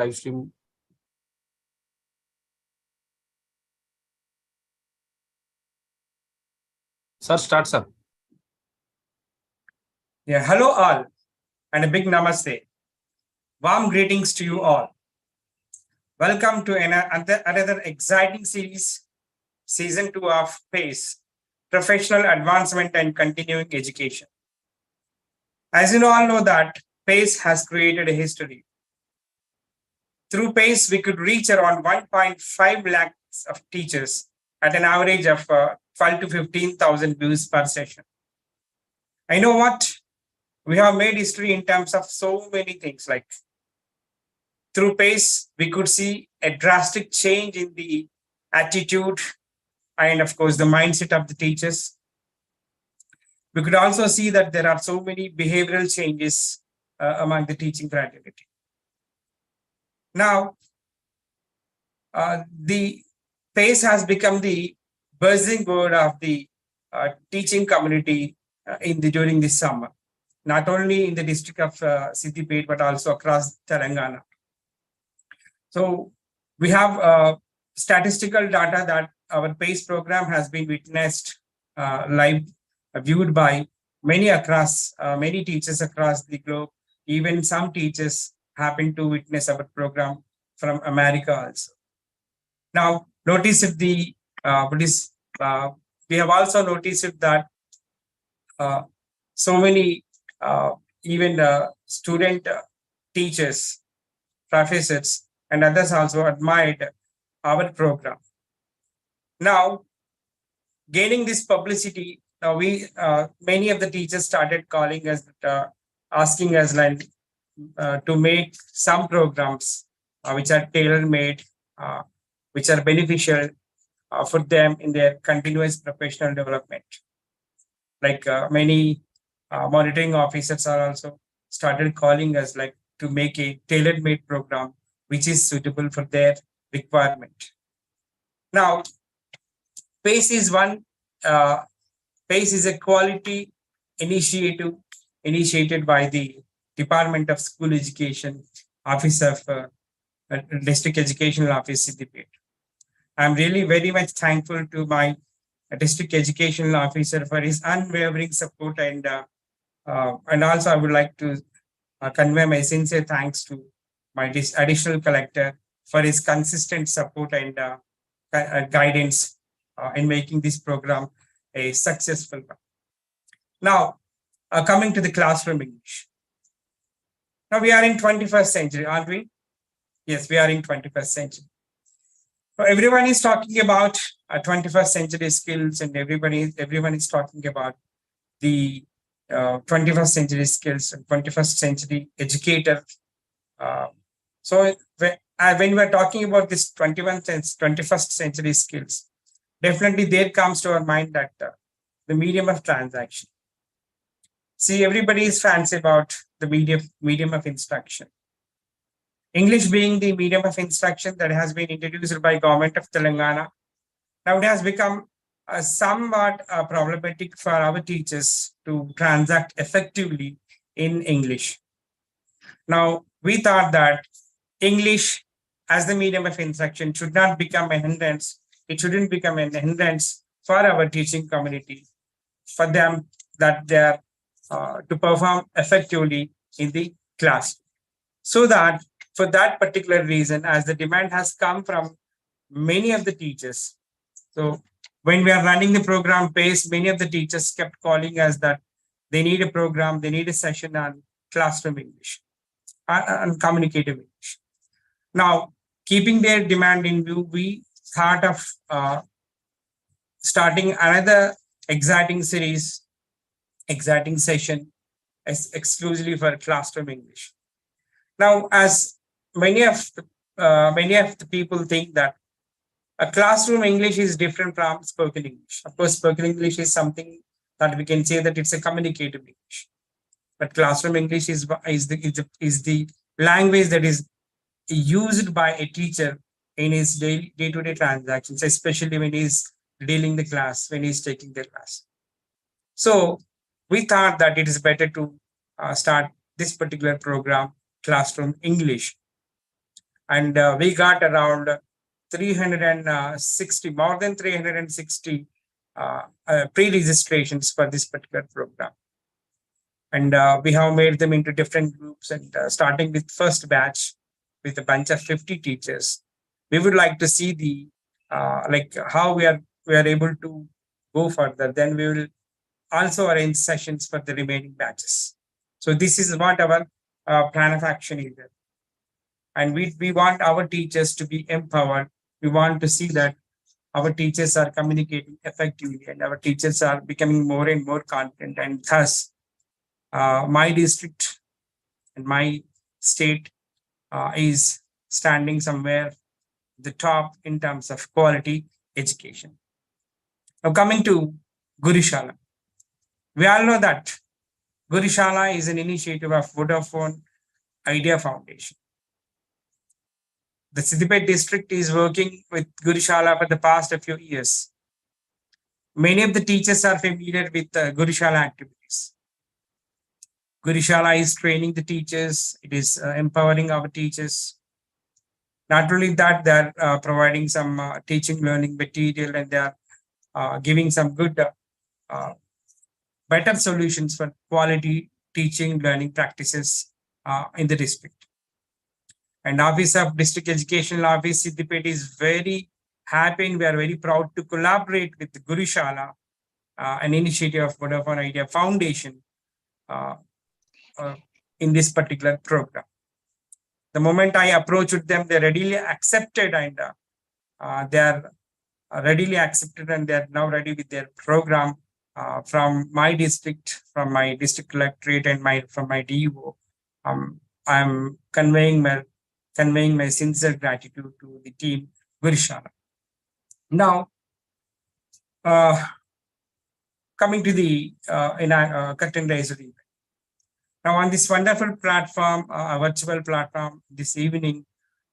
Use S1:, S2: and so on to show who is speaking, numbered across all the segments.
S1: live stream. Sir, start, sir.
S2: Yeah, hello all, and a big namaste. Warm greetings to you all. Welcome to another exciting series, season 2 of PACE, Professional Advancement and Continuing Education. As you all know that PACE has created a history. Through PACE, we could reach around 1.5 lakhs of teachers at an average of 12 to 15,000 views per session. I know what? We have made history in terms of so many things, like through PACE, we could see a drastic change in the attitude and, of course, the mindset of the teachers. We could also see that there are so many behavioral changes among the teaching fraternity. Now, the PACE has become the buzzing word of the teaching community during this summer, not only in the district of Siddipet, but also across Telangana. So we have statistical data that our PACE program has been witnessed live, viewed by many teachers across the globe. Even some teachers happen to witness our program from America also. Now, notice if we have also noticed that so many even student teachers, professors, and others also admired our program. Now, gaining this publicity, many of the teachers started calling us, asking us like to make some programs which are tailor-made, which are beneficial for them in their continuous professional development. Like many monitoring officers are also started calling us like to make a tailor-made program which is suitable for their requirement. Now, PACE is PACE is a quality initiative initiated by the Department of School Education, Office of District Educational Office, Siddipet. I'm really very much thankful to my District Educational Officer for his unwavering support, and also I would like to convey my sincere thanks to my additional collector for his consistent support and guidance in making this program a successful one. Now, coming to the classroom English. Now we are in 21st century, aren't we? Yes, we are in 21st century. So everyone is talking about 21st century skills, and everyone is talking about the 21st century skills and 21st century educator. So when we're talking about this 21st century skills, definitely there comes to our mind that the medium of transaction. See, everybody is fancy about the medium of instruction. English being the medium of instruction that has been introduced by government of Telangana, now it has become somewhat problematic for our teachers to transact effectively in English. Now, we thought that English as the medium of instruction should not become a hindrance. It shouldn't become a hindrance for our teaching community, for them that they are to perform effectively in the class. So that for that particular reason, as the demand has come from many of the teachers. So when we are running the program PACE, many of the teachers kept calling us that they need a program, they need a session on classroom English and communicative English. Now, keeping their demand in view, we thought of starting another exciting series, exciting session exclusively for classroom English. Now, as many of the people think that a classroom English is different from spoken English. Of course, spoken English is something that we can say that it's a communicative English, but classroom English is the language that is used by a teacher in his day-to-day transactions, especially when he's dealing the class, when he's taking the class. So we thought that it is better to start this particular program, Classroom English. And we got around 360, more than 360 pre-registrations for this particular program. And we have made them into different groups, and starting with first batch with a bunch of 50 teachers. We would like to see the like how we are able to go further. Then we will also arrange sessions for the remaining batches. So this is what our plan of action is. And we want our teachers to be empowered. We want to see that our teachers are communicating effectively and our teachers are becoming more and more confident. And thus, my district and my state is standing somewhere the top in terms of quality education. Now, coming to Gurushala, we all know that Gurushala is an initiative of Vodafone Idea Foundation. The Siddipet district is working with Gurushala for the past few years. Many of the teachers are familiar with Gurushala activities. Gurushala is training the teachers. It is empowering our teachers. Not only that, they're providing some teaching learning material, and they're giving some good, better solutions for quality teaching learning practices in the district. And Office of District Educational Office Siddipet is very happy, and we are very proud to collaborate with Gurushala, an initiative of Vodafone Idea Foundation in this particular program. The moment I approached them, they readily accepted, and they are readily accepted, and they are now ready with their program from my district, from my district collectorate, and from my DEO. I'm conveying my sincere gratitude to the team Gurushala. Now, coming to the curtain raiser event. Now, on this wonderful platform, virtual platform this evening,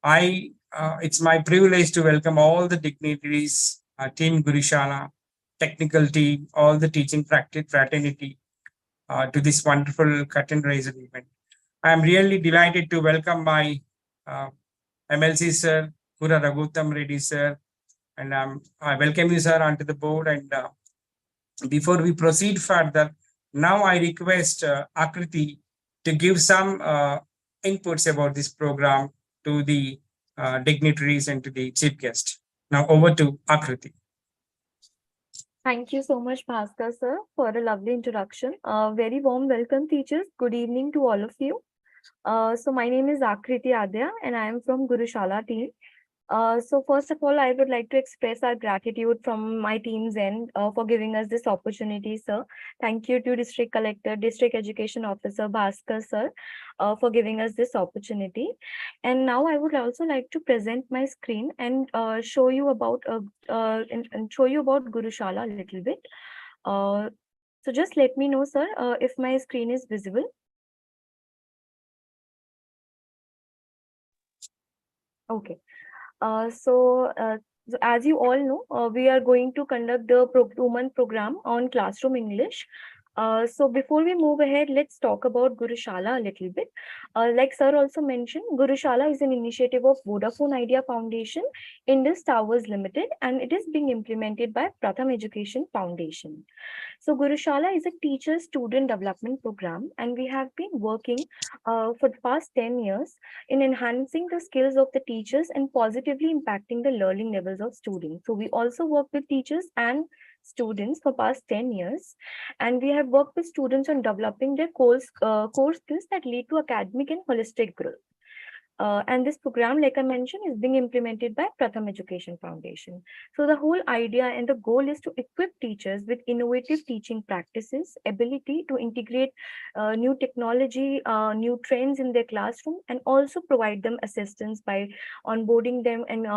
S2: it's my privilege to welcome all the dignitaries, team Gurushala, technical team, all the teaching practice fraternity to this wonderful curtain raiser event. I am really delighted to welcome my MLC sir, Pura Raghutam Reddy sir, and I welcome you sir onto the board. And before we proceed further, now I request Akriti to give some inputs about this program to the dignitaries and to the chief guest. Now over to Akriti.
S1: Thank you so much, Bhaskar sir, for a lovely introduction. Very warm welcome, teachers. Good evening to all of you. So my name is Akriti Adya, and I am from Gurushala team. So first of all, I would like to express our gratitude from my team's end for giving us this opportunity, sir. Thank you to District Collector, District Education Officer Bhaskar sir for giving us this opportunity. And now I would also like to present my screen and show you about Gurushala a little bit. So just let me know, sir, if my screen is visible. Okay. So as you all know, we are going to conduct the 2-month program on classroom English. So before we move ahead, let's talk about Gurushala a little bit. Like sir also mentioned, Gurushala is an initiative of Vodafone Idea Foundation, Indus Towers Limited, and it is being implemented by Pratham Education Foundation. So Gurushala is a teacher-student development program, and we have been working for the past 10 years in enhancing the skills of the teachers and positively impacting the learning levels of students. So we also work with teachers and students for past 10 years, and we have worked with students on developing their core skills that lead to academic and holistic growth. And this program, like I mentioned, is being implemented by Pratham Education Foundation. So the whole idea and the goal is to equip teachers with innovative teaching practices, ability to integrate new technology, new trends in their classroom, and also provide them assistance by onboarding them and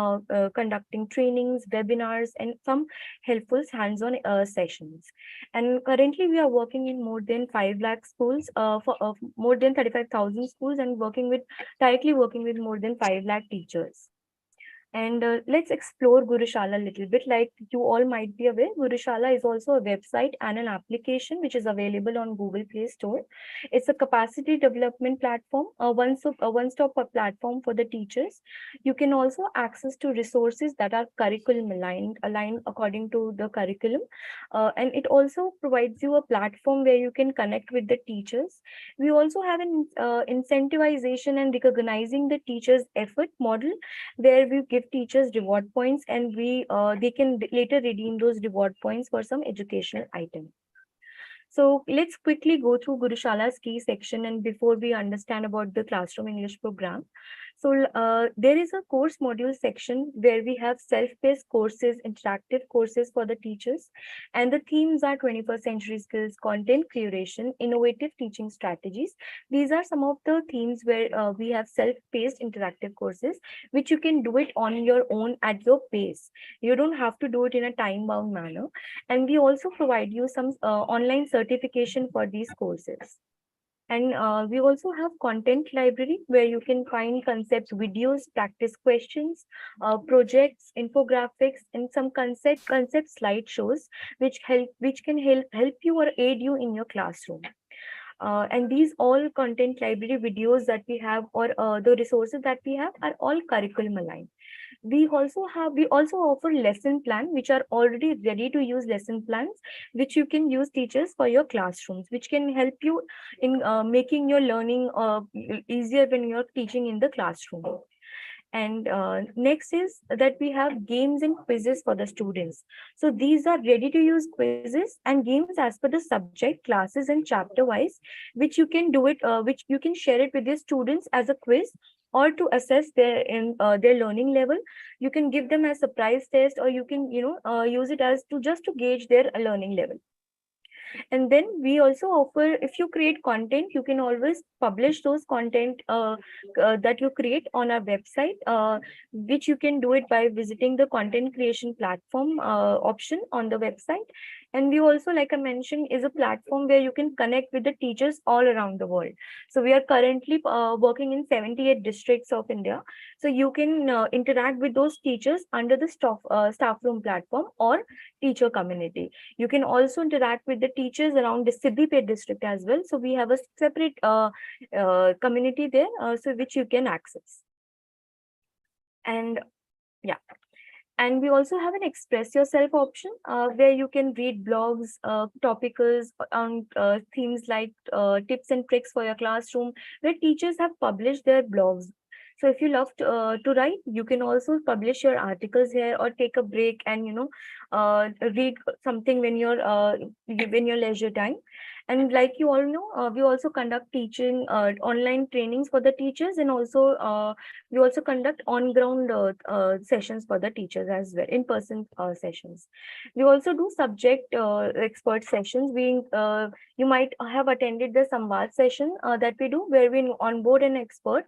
S1: conducting trainings, webinars, and some helpful hands-on sessions. And currently we are working in more than 5 lakh schools for more than 35,000 schools, and directly working with more than 5 lakh teachers. And let's explore Gurushala a little bit. Like you all might be aware, Gurushala is also a website and an application which is available on Google Play Store. It's a capacity development platform, a one-stop platform for the teachers. You can also access to resources that are curriculum aligned according to the curriculum. And it also provides you a platform where you can connect with the teachers. We also have an incentivization and recognizing the teachers' effort model, where we give teachers reward points, and we they can later redeem those reward points for some educational item. So let's quickly go through Gurushala's key section, and before we understand about the classroom English program. So there is a course module section where we have self-paced courses, interactive courses for the teachers, and the themes are 21st century skills, content curation, innovative teaching strategies. These are some of the themes where we have self-paced interactive courses, which you can do it on your own at your pace. You don't have to do it in a time-bound manner. And we also provide you some online certification for these courses. And we also have content library where you can find concept videos, practice questions, projects, infographics, and some concept slideshows which can help you or aid you in your classroom. And these all content library videos that we have, or the resources that we have, are all curriculum aligned. We also offer lesson plan, which are already ready to use lesson plans, which you can use teachers for your classrooms, which can help you in making your learning easier when you're teaching in the classroom. And next is that we have games and quizzes for the students. So these are ready to use quizzes and games as per the subject, classes, and chapter wise, which you can do it, which you can share it with your students as a quiz, or to assess their learning level. You can give them a surprise test, or you can use it as to just to gauge their learning level. And then we also offer, if you create content, you can always publish those content that you create on our website, which you can do it by visiting the content creation platform option on the website. And we also, like I mentioned, is a platform where you can connect with the teachers all around the world. So we are currently working in 78 districts of India. So you can interact with those teachers under the staff room platform or teacher community. You can also interact with the teachers around the Siddipet district as well. So we have a separate community there, so which you can access. And yeah. And we also have an express yourself option, where you can read blogs, topicals on themes like tips and tricks for your classroom, where teachers have published their blogs. So if you love to write, you can also publish your articles here, or take a break and read something when your leisure time. And like you all know, we also conduct teaching online trainings for the teachers, and also we also conduct on-ground sessions for the teachers as well, in-person sessions. We also do subject expert sessions. You might have attended the Samvad session that we do, where we onboard an expert,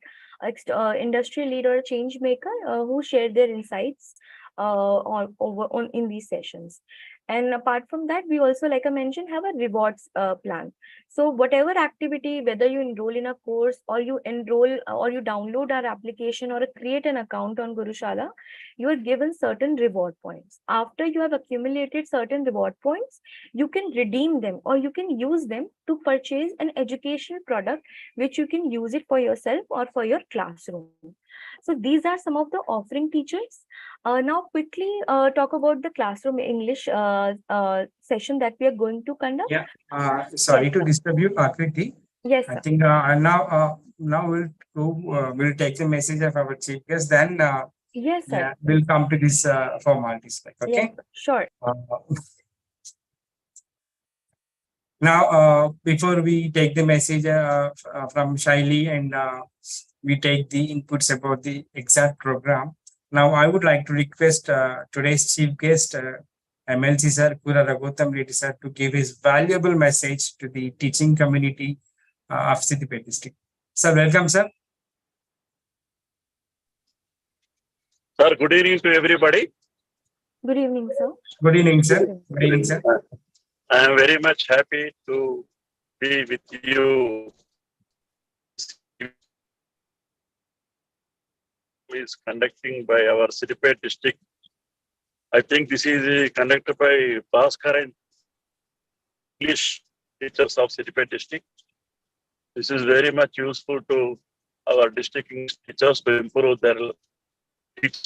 S1: industry leader, change maker, who share their insights in these sessions. And apart from that, we also, like I mentioned, have a rewards plan. So whatever activity, whether you enroll in a course, or you enroll or you download our application, or create an account on Gurushala, you are given certain reward points. After you have accumulated certain reward points, you can redeem them, or you can use them to purchase an educational product, which you can use it for yourself or for your classroom. So these are some of the offering teachers. Now quickly talk about the classroom English session that we are going to conduct.
S2: Yeah.
S1: Yes,
S2: Sorry to
S1: sir.
S2: disturb you, Akriti.
S1: Yes,
S2: I
S1: sir.
S2: think now we'll take the message of our chief guest. Then
S1: Yes, sir.
S2: yeah, we'll come to this formalities. Like,
S1: Yes,
S2: okay.
S1: sure.
S2: Uh, Now, before we take the message from Shaili, and we take the inputs about the exact program, now I would like to request today's chief guest, MLC sir, Kura Raghutam Reddy sir, to give his valuable message to the teaching community of Siddipet district. Sir, welcome, sir.
S3: Sir, good evening to everybody.
S1: Good evening, sir.
S2: Good evening, sir. Good evening, sir.
S3: I am very much happy to be with you is conducting by our Siddipet district. I think this is conducted by Bhaskar and English teachers of Siddipet district. This is very much useful to our district English teachers to improve their teach.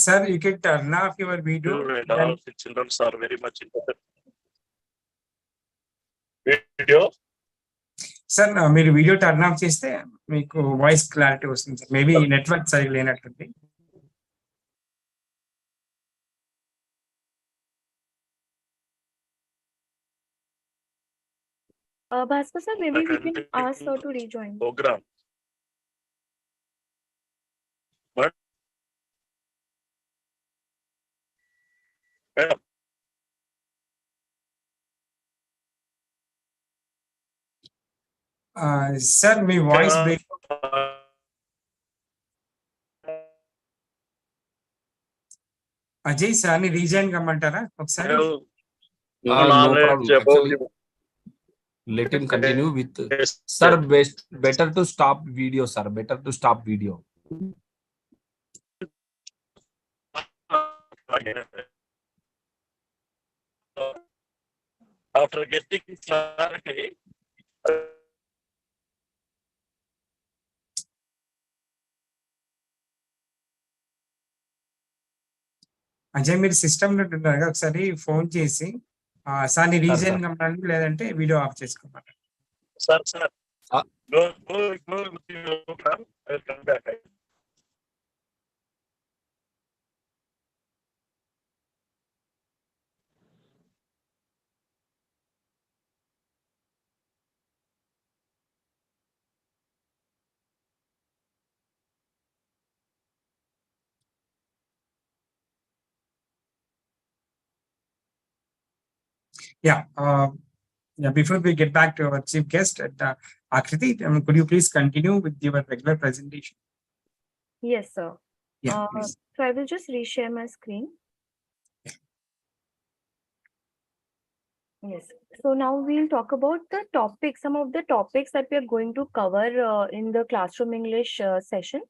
S2: Sir, you can turn off your video.
S3: And all the children are very much interested. Video.
S2: Sir మీరు video turn off చేస్తే మీకు voice clarity వస్తుంది sir maybe network సరిగ్గా లేనట్టుంది
S1: Bhaskar sir, maybe we can ask her to rejoin.
S3: Program. What? Madam.
S2: Sir me voice break Ajay sir ని resign కమ్మంటారా ఒకసారి
S4: No problem. Actually, let him continue with. Sir, better to stop video, sir. Better to stop video.
S3: After getting clarity,
S2: Ajay మీరు system లో ఉన్నారు ఒకసారి phone చేసి sir ని resign కమ్మడానికి లేదంటే వీడియో ఆఫ్ చేసుకోమన్నారు
S3: sir, go with your program. I will come back.
S2: Yeah. Before we get back to our chief guest, Akriti, could you please continue with your regular presentation?
S1: Yes, sir.
S2: Yeah, please.
S1: So I will just reshare my screen. Yes. So now we'll talk about the topics, some of the topics that we are going to cover in the classroom English session.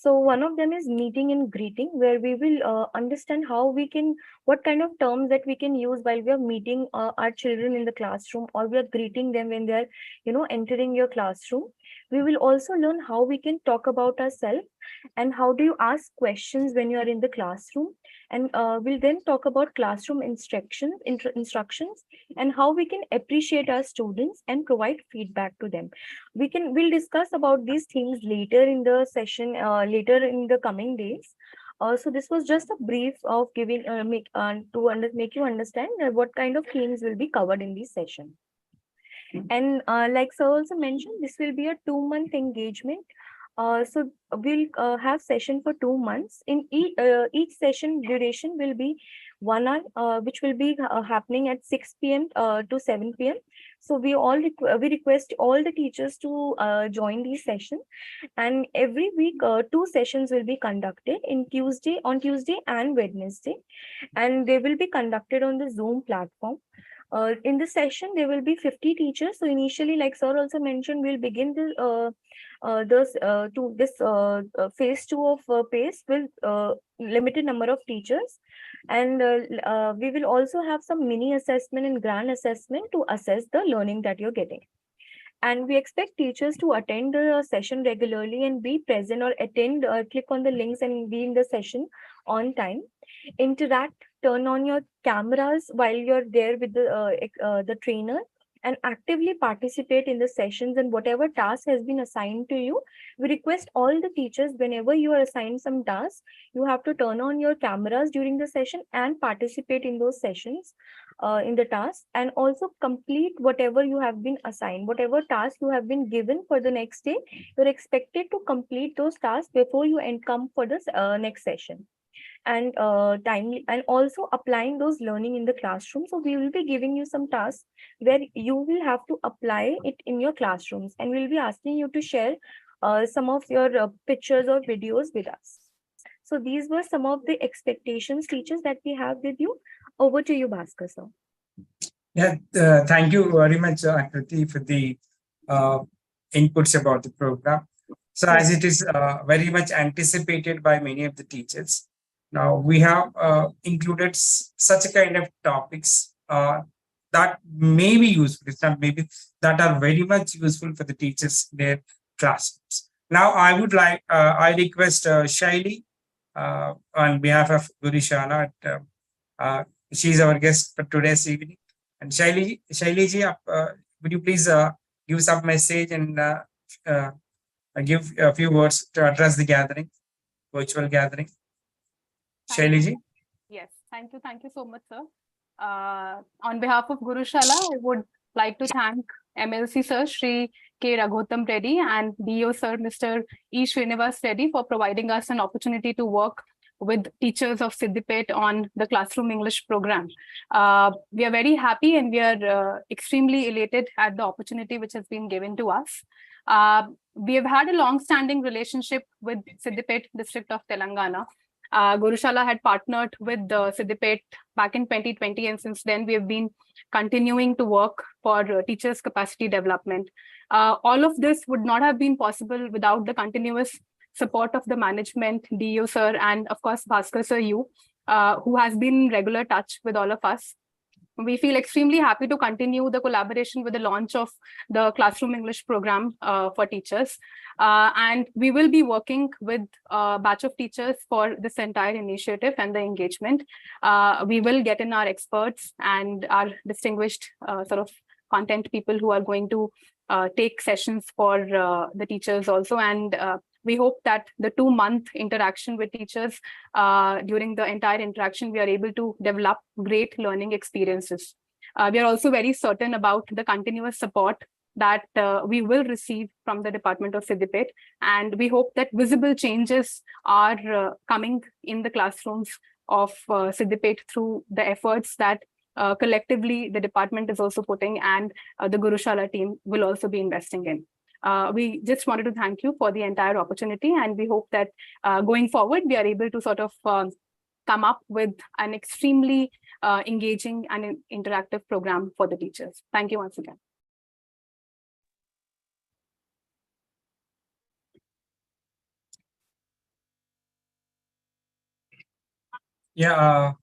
S1: So one of them is meeting and greeting, where we will understand how we can, what kind of terms that we can use while we are meeting our children in the classroom, or we are greeting them when they are, entering your classroom. We will also learn how we can talk about ourselves and how do you ask questions when you are in the classroom. And we'll then talk about classroom instructions and how we can appreciate our students and provide feedback to them. We'll discuss about these things later in the session, later in the coming days. So this was just a brief of giving make you understand what kind of themes will be covered in this session. And like sir also mentioned, this will be a 2-month engagement. So we'll have session for 2 months. In each session duration will be 1 hour, which will be happening at 6 p.m. To 7 p.m. So we request all the teachers to join these sessions. And every week, 2 sessions will be conducted on Tuesday and Wednesday, and they will be conducted on the Zoom platform. In this session, there will be 50 teachers. So initially, like sir also mentioned, we'll begin this phase 2 of PACE with limited number of teachers, and we will also have some mini assessment and grand assessment to assess the learning that you're getting. And we expect teachers to attend the session regularly and be present or attend, click on the links and be in the session on time. Interact, turn on your cameras while you're there with the trainer, and actively participate in the sessions, and whatever task has been assigned to you. We request all the teachers, whenever you are assigned some tasks, you have to turn on your cameras during the session and participate in those sessions, in the task, and also complete whatever you have been assigned, whatever task you have been given for the next day. You're expected to complete those tasks before you come for this next session. And timely, and also applying those learning in the classroom. So we will be giving you some tasks where you will have to apply it in your classrooms, and we'll be asking you to share some of your pictures or videos with us. So these were some of the expectations, teachers, that we have with you. Over to you, Bhaskar sir.
S2: Yeah, thank you very much, Akriti, for the inputs about the program. So, as it is very much anticipated by many of the teachers, now we have included such a kind of topics that may be useful, it's not maybe, that are very much useful for the teachers in their classrooms. Now, I request Shaili on behalf of Gurushala. She's our guest for today's evening. And Shaili ji, would you please give some message and give a few words to address the gathering, virtual gathering? Shaili ji?
S5: Yes, thank you so much, sir. On behalf of Gurushala, I would like to thank MLC sir, Shri K. Raghutam Reddy, and DO sir, Mr. E. Srinivas Reddy, for providing us an opportunity to work with teachers of Siddipet on the Classroom English program. We are very happy and we are extremely elated at the opportunity which has been given to us. We have had a long-standing relationship with Siddipet district of Telangana. Gurushala had partnered with Siddipet back in 2020, and since then we have been continuing to work for teachers' capacity development. All of this would not have been possible without the continuous support of the management, DO sir, and of course Bhaskar sir, who has been in regular touch with all of us. We feel extremely happy to continue the collaboration with the launch of the Classroom English program for teachers. And we will be working with a batch of teachers for this entire initiative and the engagement. We will get in our experts and our distinguished sort of content people who are going to take sessions for the teachers also. And we hope that the 2-month interaction with teachers, during the entire interaction, we are able to develop great learning experiences. We are also very certain about the continuous support that we will receive from the Department of Siddipet, and we hope that visible changes are coming in the classrooms of Siddipet through the efforts that collectively the department is also putting, and the Gurushala team will also be investing in. We just wanted to thank you for the entire opportunity, and we hope that going forward, we are able to sort of come up with an extremely engaging and interactive program for the teachers. Thank you once again.
S2: Yeah,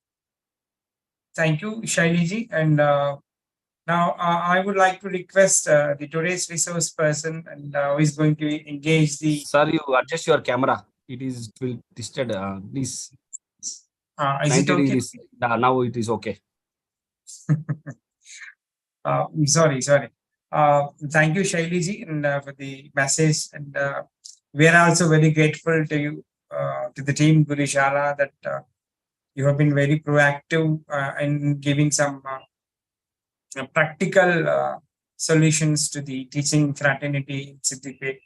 S2: thank you, Shaili ji. And now I would like to request the today's resource person and who is going to engage the.
S4: Sir, you adjust your camera. It will disturb. Please.
S2: Is it okay?
S4: Now it is okay.
S2: Sorry. Thank you, Shaili ji, and for the message. And we are also very grateful to you, to the team Gurushala, that you have been very proactive in giving some practical solutions to the teaching fraternity in Siddipet.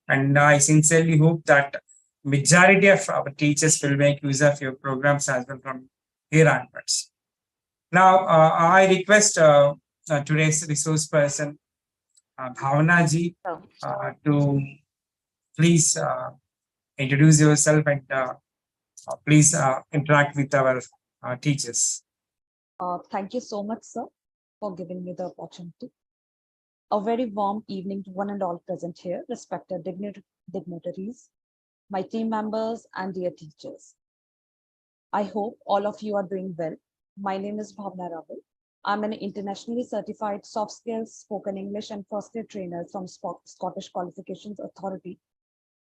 S2: And I sincerely hope that majority of our teachers will make use of your programs as well from here onwards. Now, I request today's resource person, Bhavana ji, to please introduce yourself and please interact with our teachers.
S6: Thank you so much, sir, for giving me the opportunity. A very warm evening to one and all present here, respected dignitaries, my team members, and dear teachers. I hope all of you are doing well. My name is Bhavna Raval. I'm an internationally certified soft skills, spoken English, and first year trainer from Scottish Qualifications Authority,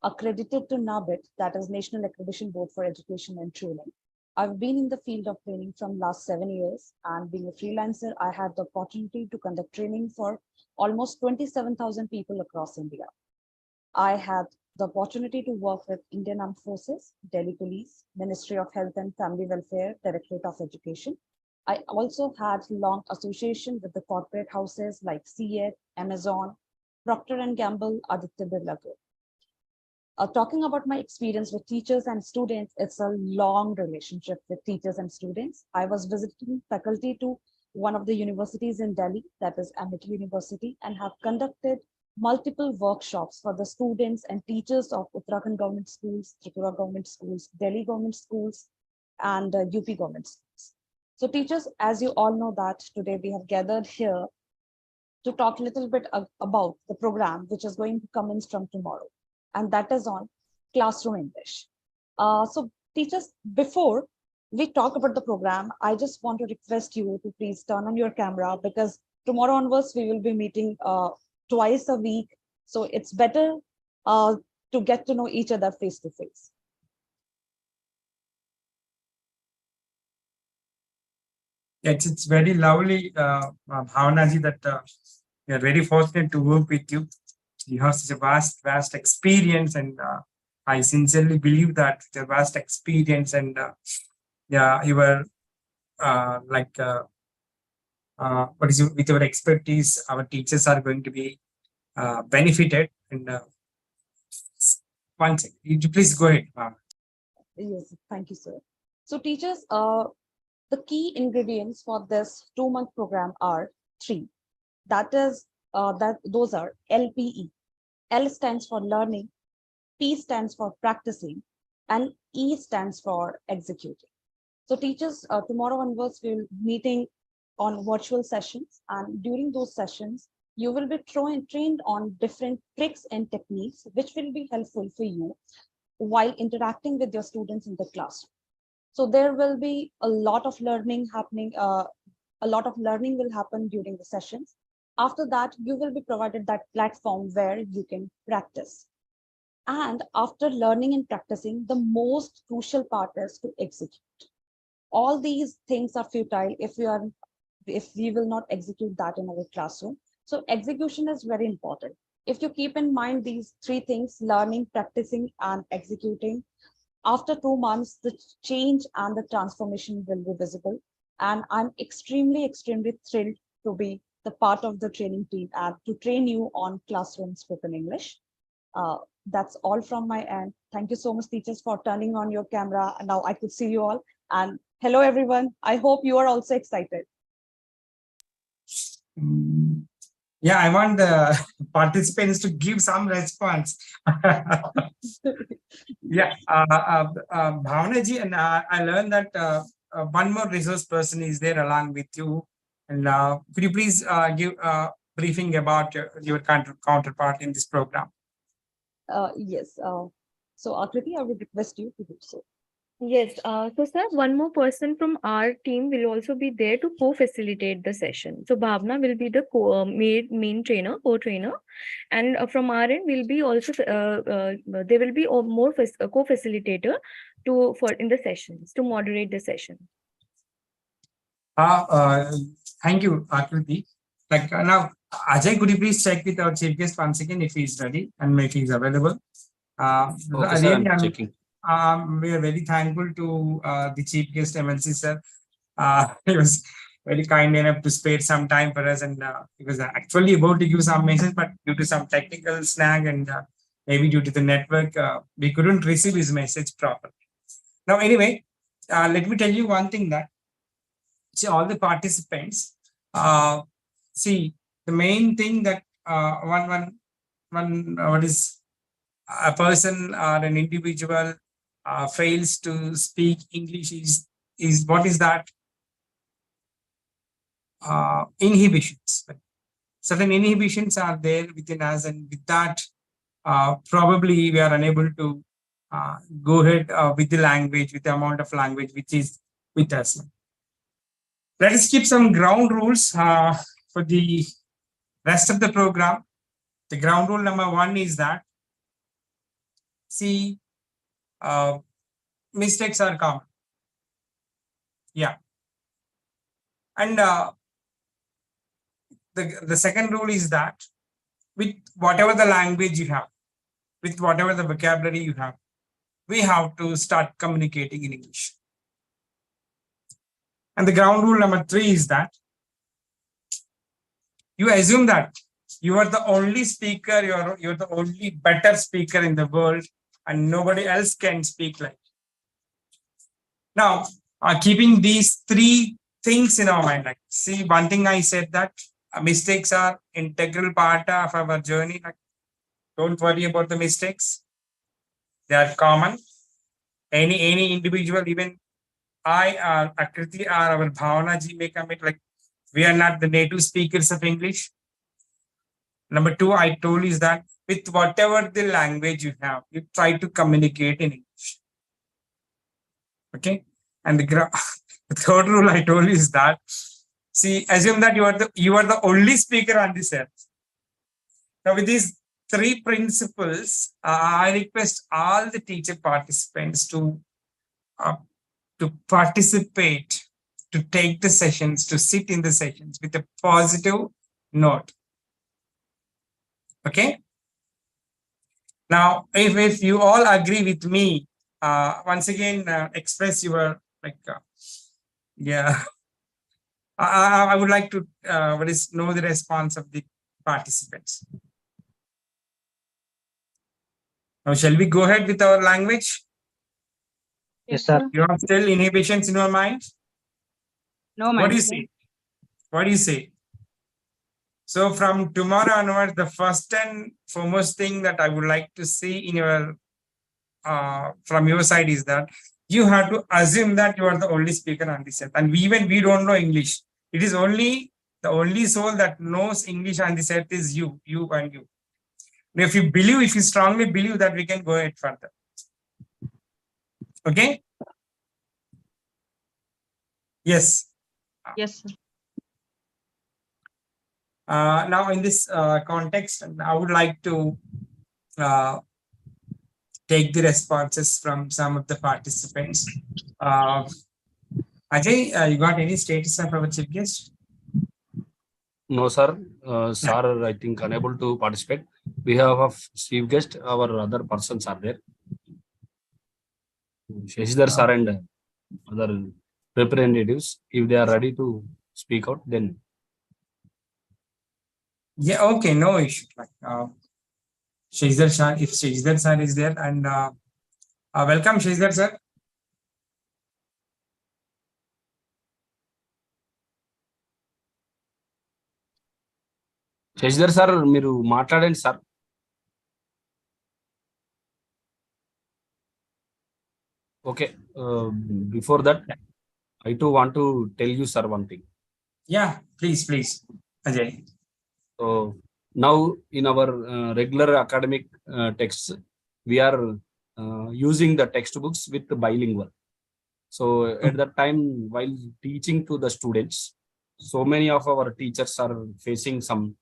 S6: accredited to NABIT, that is National Accreditation Board for Education and Training. I've been in the field of training from last 7 years, and being a freelancer, I had the opportunity to conduct training for almost 27,000 people across India. I had the opportunity to work with Indian Armed Forces, Delhi Police, Ministry of Health and Family Welfare, Directorate of Education. I also had long association with the corporate houses like CEAT, Amazon, Procter & Gamble, Aditya Birla Group. Talking about my experience with teachers and students, it's a long relationship with teachers and students. I was visiting faculty to one of the universities in Delhi, that is Amity University, and have conducted multiple workshops for the students and teachers of Uttarakhand government schools, Tripura government schools, Delhi government schools, and UP government schools. So teachers, as you all know that today we have gathered here to talk a little bit about the program which is going to commence from tomorrow, and that is on Classroom English. So teachers, before we talk about the program, I just want to request you to please turn on your camera, because tomorrow onwards we will be meeting twice a week. So it's better to get to know each other face to face.
S2: It's very lovely, Bhavanaji, that we are very fortunate to work with you. You have such a vast experience, and I sincerely believe that the vast experience and yeah, you were with your expertise, our teachers are going to be benefited. And one second, you please go ahead.
S6: Yes, thank you, sir. So teachers, the key ingredients for this 2-month program are 3. Those are LPE. L stands for learning, P stands for practicing, and E stands for executing. So teachers, tomorrow onwards, we will be meeting on virtual sessions, and during those sessions, you will be trained on different tricks and techniques, which will be helpful for you while interacting with your students in the classroom. So there will be a lot of learning happening. A lot of learning will happen during the sessions. After that, you will be provided that platform where you can practice. And after learning and practicing, the most crucial part is to execute. All these things are futile if we will not execute that in our classroom. So execution is very important. If you keep in mind these 3 things, learning, practicing, and executing, after 2 months, the change and the transformation will be visible. And I'm extremely thrilled to be the part of the training team and to train you on Classroom Spoken English. That's all from my end. Thank you so much, teachers, for turning on your camera. And now I could see you all. And hello, everyone. I hope you are also excited.
S2: Yeah, I want the participants to give some response. Yeah, Bhavanaji, and I learned that one more resource person is there along with you. And could you please give a briefing about your counterpart in this program?
S6: Yes. So Akriti, I would request you to do so.
S1: Yes, so sir, one more person from our team will also be there to co-facilitate the session. So Bhavna will be the main trainer, co-trainer, and from our end will be also there will be more co-facilitator in the sessions to moderate the session.
S2: Thank you, Akriti. Now, Ajay, could you please check with our chief guest once again if he's ready and if he's available?
S4: Okay, sir, I'm checking.
S2: We are very thankful to the chief guest, MLC sir. He was very kind enough to spare some time for us, and he was actually about to give some message, but due to some technical snag and maybe due to the network, we couldn't receive his message properly. Now, anyway, let me tell you one thing that all the participants see the main thing that what is a person or an individual fails to speak English is what is that? Inhibitions. Certain inhibitions are there within us, and with that, probably we are unable to go ahead with the language, with the amount of language which is with us. Let us keep some ground rules for the rest of the program. The ground rule number 1 is that, see, mistakes are common. Yeah. And the second rule is that with whatever the language you have, with whatever the vocabulary you have, we have to start communicating in English. And the ground rule number 3 is that you assume that you are the only speaker, you're the only better speaker in the world, and nobody else can speak like you. Now, keeping these 3 things in our mind, like, see, one thing I said that mistakes are integral part of our journey. Like, don't worry about the mistakes. They are common. Any individual, even I or Akriti or our Bhavana ji may commit, like we are not the native speakers of English. Number two, I told is that with whatever the language you have, you try to communicate in English. Okay. And the third rule I told you is that, see, assume that you are the only speaker on this earth. Now, with these three principles, I request all the teacher participants to participate, to take the sessions, to sit in the sessions with a positive note. Okay. Now, if you all agree with me, once again, express your yeah. I would like to know the response of the participants. Now, shall we go ahead with our language?
S7: Yes, sir.
S2: You have still inhibitions in your mind?
S7: No,
S2: What do you say? What do you say? So from tomorrow onwards, the first and foremost thing that I would like to see in your from your side is that you have to assume that you are the only speaker on this earth, and even we don't know English. It is only the only soul that knows English on this earth is you and you. If you strongly believe that, we can go ahead further. Okay. Yes.
S7: Yes, sir.
S2: Now, in this context, I would like to take the responses from some of the participants. Ajay, you got any status of our chief guest?
S4: No, sir. Sir, I think unable to participate. We have a chief guest. Our other persons are there. Shashidhar sir and other representatives. If they are ready to speak out, then.
S2: Yeah, okay, no issue. Shashidhar sir, if Shashidhar sir is there, and welcome Shashidhar sir.
S4: Shashidhar sir, మీరు మాట్లాడండి sir. Okay. Before that, I too want to tell you, sir, one thing.
S2: Yeah, please, Ajay.
S4: So now in our regular academic texts, we are using the textbooks with the bilingual. So at that time, while teaching to the students, so many of our teachers are facing some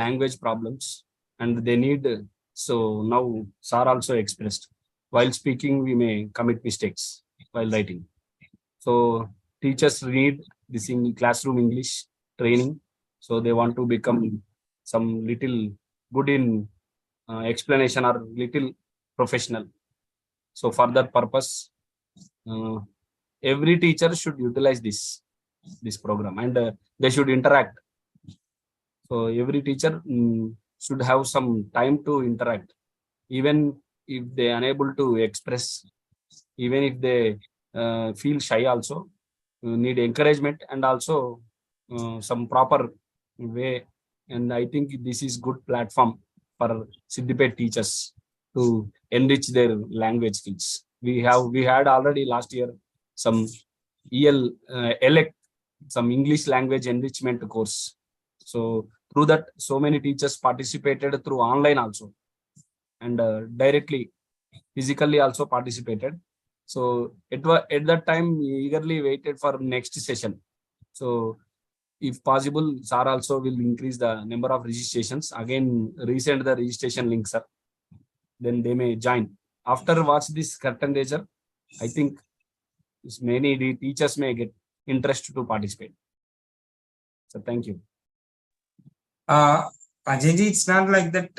S4: language problems, and they need. So now, sir also expressed, while speaking, we may commit mistakes while writing. So teachers need this in classroom English training. So they want to become some little good in explanation or little professional. So for that purpose, every teacher should utilize this program, and they should interact. So every teacher should have some time to interact, even if they are unable to express, even if they feel shy also, need encouragement and also some proper way. And I think this is good platform for Siddipet teachers to enrich their language skills. We had already last year some elect some English language enrichment course. So through that, so many teachers participated through online also, and directly physically also participated. So at that time we eagerly waited for next session. So if possible, sir also will increase the number of registrations. Again, resend the registration link, sir. Then they may join. After watch this curtain raiser, I think many teachers may get interest to participate. So thank you.
S2: Ajay, it's not like that.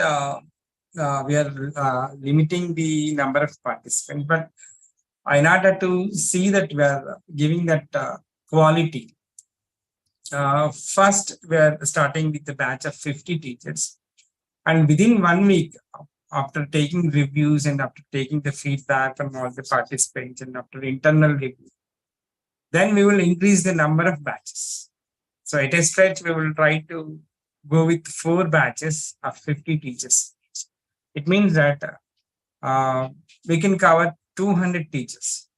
S2: We are limiting the number of participants, but in order to see that we are giving that quality, first we are starting with the batch of 50 teachers, and within 1 week, after taking reviews and after taking the feedback from all the participants and after internal review, then we will increase the number of batches. So at a stretch, we will try to go with 4 batches of 50 teachers. It means that we can cover 200 teachers.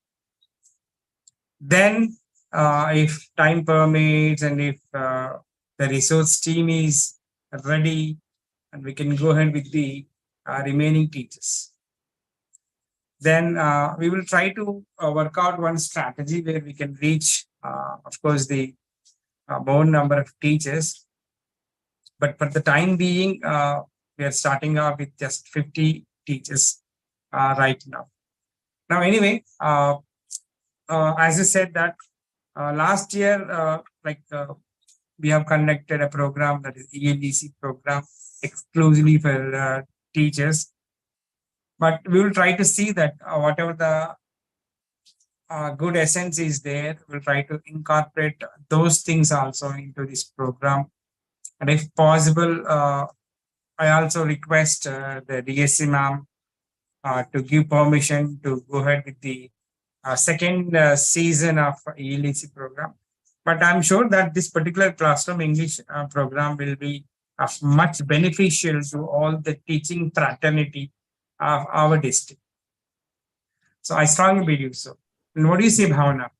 S2: Then, if time permits and if the resource team is ready, and we can go ahead with the remaining teachers. Then we will try to work out one strategy where we can reach, of course, the more number of teachers. But for the time being, we are starting off with just 50 teachers right now. Now, anyway, as you said that last year, we have conducted a program, that is ELDC program, exclusively for teachers. But we will try to see that whatever the good essence is there, we'll try to incorporate those things also into this program. And if possible, I also request the DSC ma'am to give permission to go ahead with the second season of ELDC program. But I'm sure that this particular classroom English program will be much beneficial to all the teaching fraternity of our district. So I strongly believe so. And what do you say, Bhavana?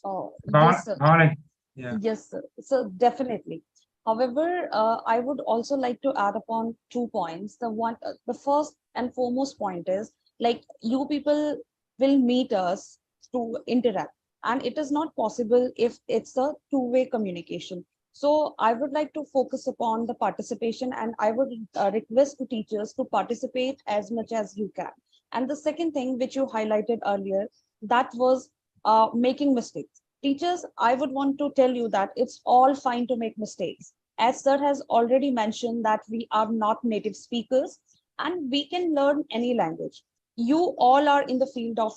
S6: Oh,
S2: Bhavana,
S6: yes, sir.
S2: Bhavana, yeah.
S6: Yes, sir. So definitely. However, I would also like to add upon 2 points. The first and foremost point is, like, you people will meet us to interact, and it is not possible if it's a two-way communication. So I would like to focus upon the participation, and I would request to teachers to participate as much as you can. And the second thing which you highlighted earlier, that was making mistakes. Teachers, I would want to tell you that it's all fine to make mistakes. As sir has already mentioned that we are not native speakers and we can learn any language. You all are in the field of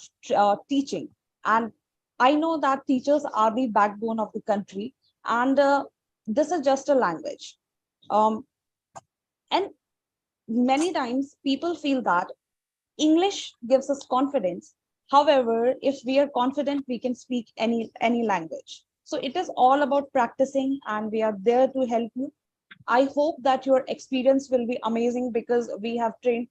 S6: teaching, and I know that teachers are the backbone of the country, and this is just a language. And many times people feel that English gives us confidence. However, if we are confident, we can speak any language. So it is all about practicing, and we are there to help you. I hope that your experience will be amazing, because we have trained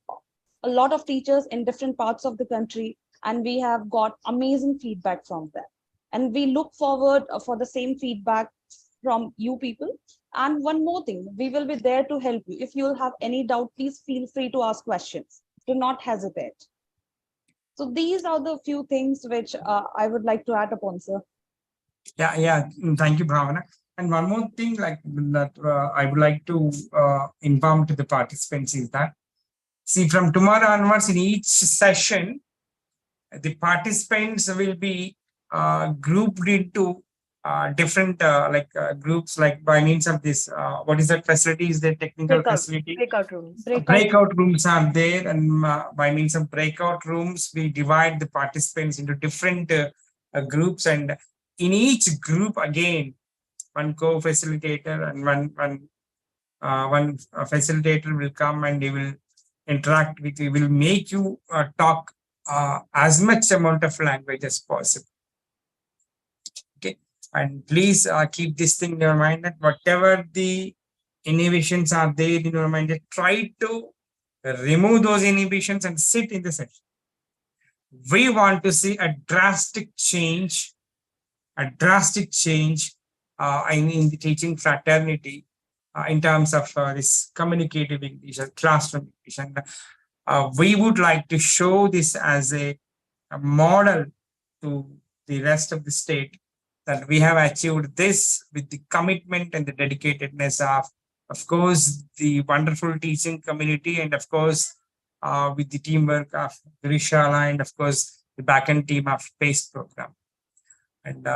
S6: a lot of teachers in different parts of the country, and we have got amazing feedback from them. And we look forward for the same feedback from you people. And one more thing, we will be there to help you. If you have any doubt, please feel free to ask questions. Do not hesitate. So these are the few things which I would like to add upon, sir.
S2: Yeah. Thank you, Bhavana. And one more thing, like that, I would like to inform to the participants is that, see, from tomorrow onwards, in each session, the participants will be grouped into different groups, like by means of this. What is that facility? Is the technical facility?
S1: Breakout rooms.
S2: Breakout rooms are there, and by means of breakout rooms, we divide the participants into different groups, and in each group, again, one co-facilitator and one facilitator will come, and they will interact with you, will make you talk as much amount of language as possible. Okay, and please keep this thing in your mind, that whatever the inhibitions are there in your mind, try to remove those inhibitions and sit in the session. We want to see a drastic change in the teaching fraternity in terms of this communicative English or classroom English. And we would like to show this as a model to the rest of the state, that we have achieved this with the commitment and the dedicatedness of course, the wonderful teaching community, and of course, with the teamwork of Gurushala, and of course, the backend team of PACE program. And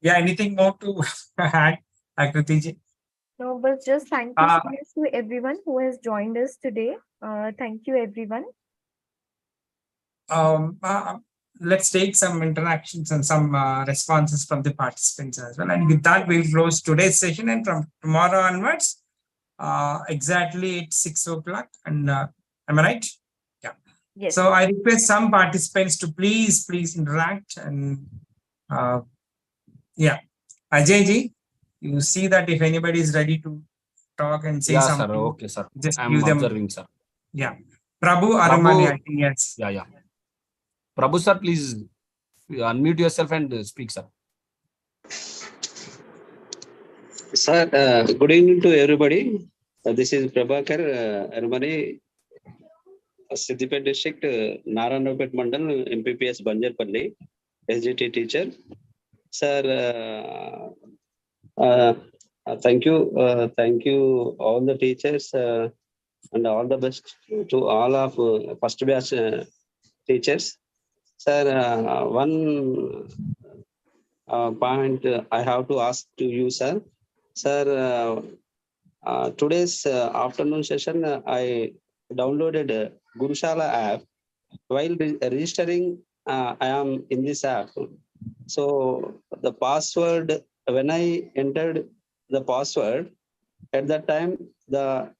S2: yeah, anything more to add, Akriti ji?
S1: No, but just thank you so much to everyone who has joined us today. Thank you, everyone.
S2: Let's take some interactions and some responses from the participants as well. And with that, we'll close today's session. And from tomorrow onwards, exactly at 6 o'clock. And am I right? Yeah.
S1: Yes.
S2: So I request some participants to please interact. And yeah, Ajay ji, you see that if anybody is ready to talk and say something.
S4: Sir. Okay, sir.
S2: Just
S4: I'm
S2: give them.
S4: observing, sir.
S2: Yeah. Prabhu Arumani, I think, yes.
S4: Yeah. Prabhu sir, please unmute yourself and speak, sir.
S8: Sir, good evening to everybody. This is Prabhakar Armani, Siddipet district, Naranapet Mandal, MPPS Banjarpalli, SGT teacher. Sir, thank you all the teachers and all the best to all of first batch teachers. Sir, one point I have to ask to you, sir. Sir, today's afternoon session, I downloaded Gurushala app. While registering, I am in this app. So the password, when I entered the password, at that time, the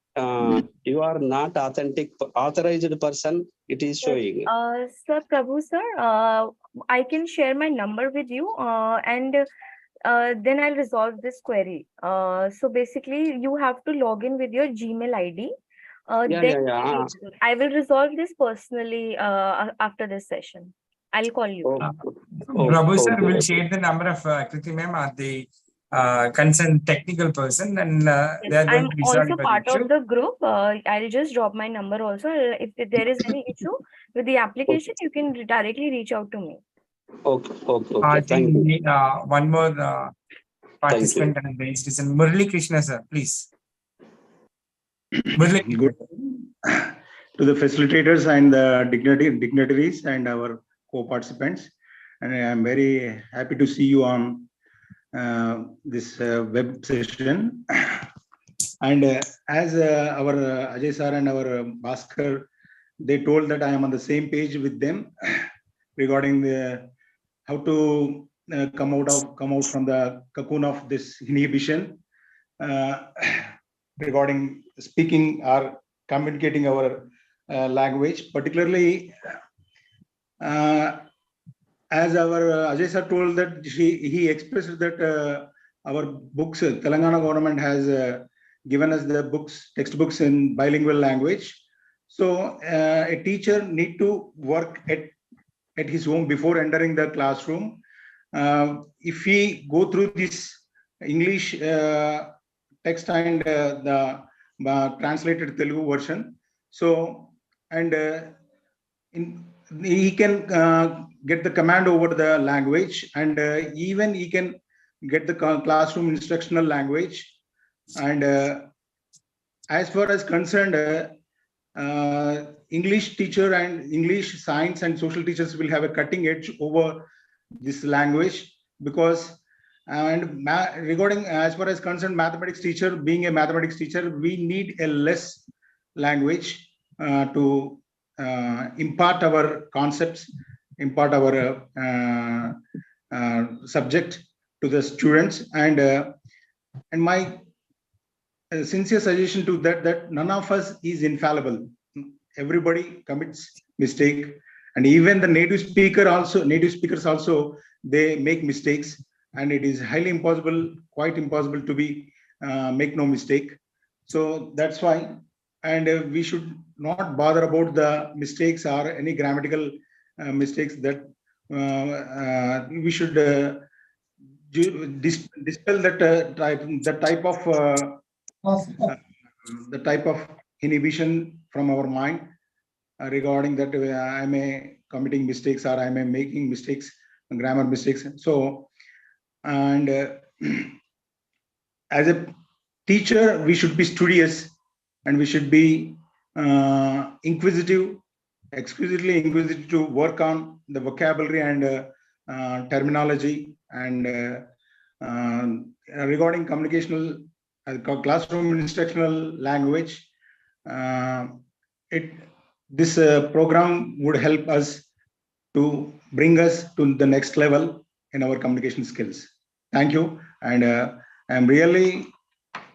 S8: you are not authorized person, it is showing.
S1: Sir Prabhu sir, I can share my number with you and then I'll resolve this query. So basically, you have to log in with your Gmail ID. Then I will resolve this personally after this session. I'll call you.
S2: Prabhu sir will share the number of Kriti ma'am at the concerned technical person, and they are going
S1: I'm
S2: to be
S1: also
S2: solving the
S1: part
S2: issue.
S1: of the group. I'll just drop my number also. If there is any issue with the application, you can directly reach out to me.
S8: Okay.
S2: I
S8: Thank
S2: think we
S8: you.
S2: need one more participant and raised is Murali Krishna sir, please. Murali.
S9: Good to the facilitators and the dignitaries and our co-participants. And I'm very happy to see you on this web session. And as our Ajay sir and our Bhaskar, they told that I am on the same page with them regarding how to come out from the cocoon of this inhibition regarding speaking or communicating our language, particularly as our Ajay sir told that he expressed that our books, Telangana government has given us the textbooks in bilingual language. So a teacher need to work at his home before entering the classroom. If he go through this English text and the translated Telugu version, so and he can get the command over the language, and even he can get the classroom instructional language. And as far as concerned, English teacher and English science and social teachers will have a cutting edge over this language, because regarding as far as concerned mathematics teacher, being a mathematics teacher, we need a less language to impart our concepts, impart our subject to the students. And my sincere suggestion to that none of us is infallible. Everybody commits mistake, and even the native speakers also they make mistakes, and it is highly impossible, quite impossible to be make no mistake. So that's why, and we should not bother about the mistakes or any grammatical mistakes. That we should dispel that type of inhibition from our mind regarding that I may committing mistakes or I may making mistakes, grammar mistakes. So, and as a teacher, we should be studious, and we should be exquisitely inquisitive to work on the vocabulary and terminology, and regarding communicational classroom instructional language. This program would help us to bring us to the next level in our communication skills. Thank you, and I'm really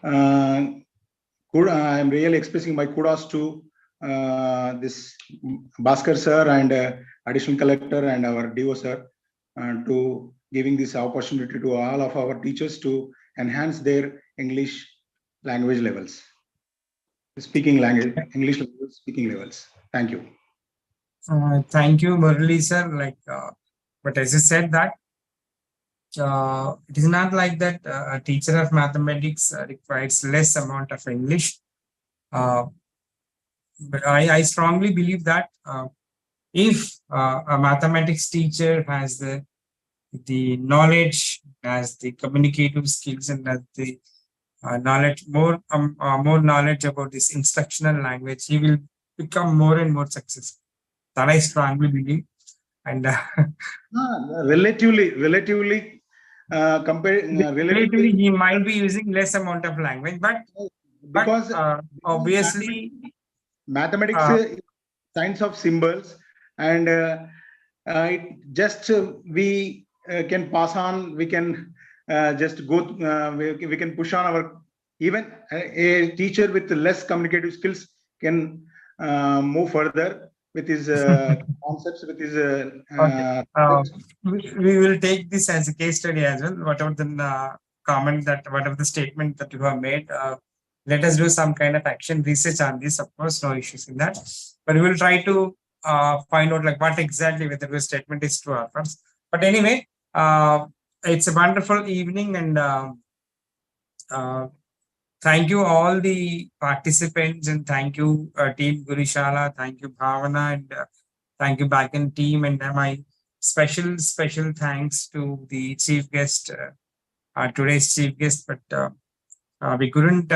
S9: I'm really expressing my kudos to this Bhaskar sir and additional collector and our DO sir to giving this opportunity to all of our teachers to enhance their English language levels, speaking language, English language speaking levels. Thank you.
S2: Thank you, Murali sir. But as you said that it is not like that a teacher of mathematics requires less amount of English. But I strongly believe that if a mathematics teacher has the knowledge, has the communicative skills, and has the more knowledge about this instructional language, he will become more and more successful. That I strongly believe. And
S9: Relatively,
S2: relatively, he might be using less amount of language, but
S9: because
S2: obviously,
S9: mathematics is science of symbols, and we can pass on. We can just go. We can push on our. Even a teacher with less communicative skills can move further with his concepts, with his.
S2: okay. We will take this as a case study as well. Whatever the whatever the statement that you have made, let us do some kind of action research on this. Of course, no issues in that. But we will try to find out like what exactly whether the statement is true or false. But anyway, it's a wonderful evening, and thank you all the participants, and thank you team Gurushala, thank you Bhavana, and thank you back end team, and my special thanks to the chief guest, today's chief guest, but we couldn't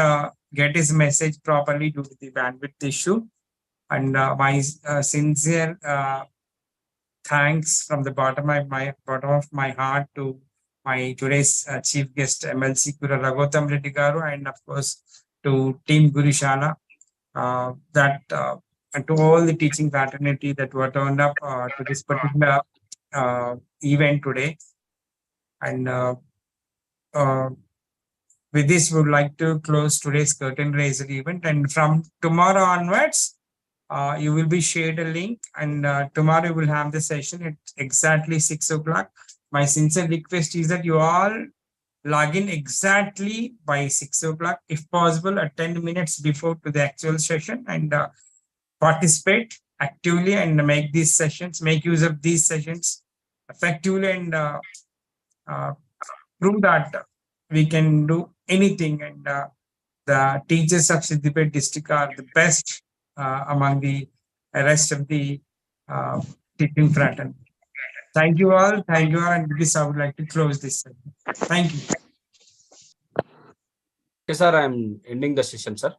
S2: get his message properly due to the bandwidth issue. And my sincere thanks from the bottom of my heart to my today's chief guest, MLC Kura Raghutam Reddy Garu, and of course to Team Gurushala, and to all the teaching fraternity that were turned up to this particular event today. And with this, we would like to close today's curtain raiser event. And from tomorrow onwards, you will be shared a link, and tomorrow you will have the session at exactly 6 o'clock. My sincere request is that you all log in exactly by 6 o'clock, if possible, at 10 minutes before to the actual session, and participate actively and make use of these sessions effectively, and prove that we can do anything. And the teachers of Siddipet district are the best among the rest of the teaching fraternity. Thank you all. And with this, I would like to close this session. Thank you.
S4: Okay, sir, I'm ending the session, sir.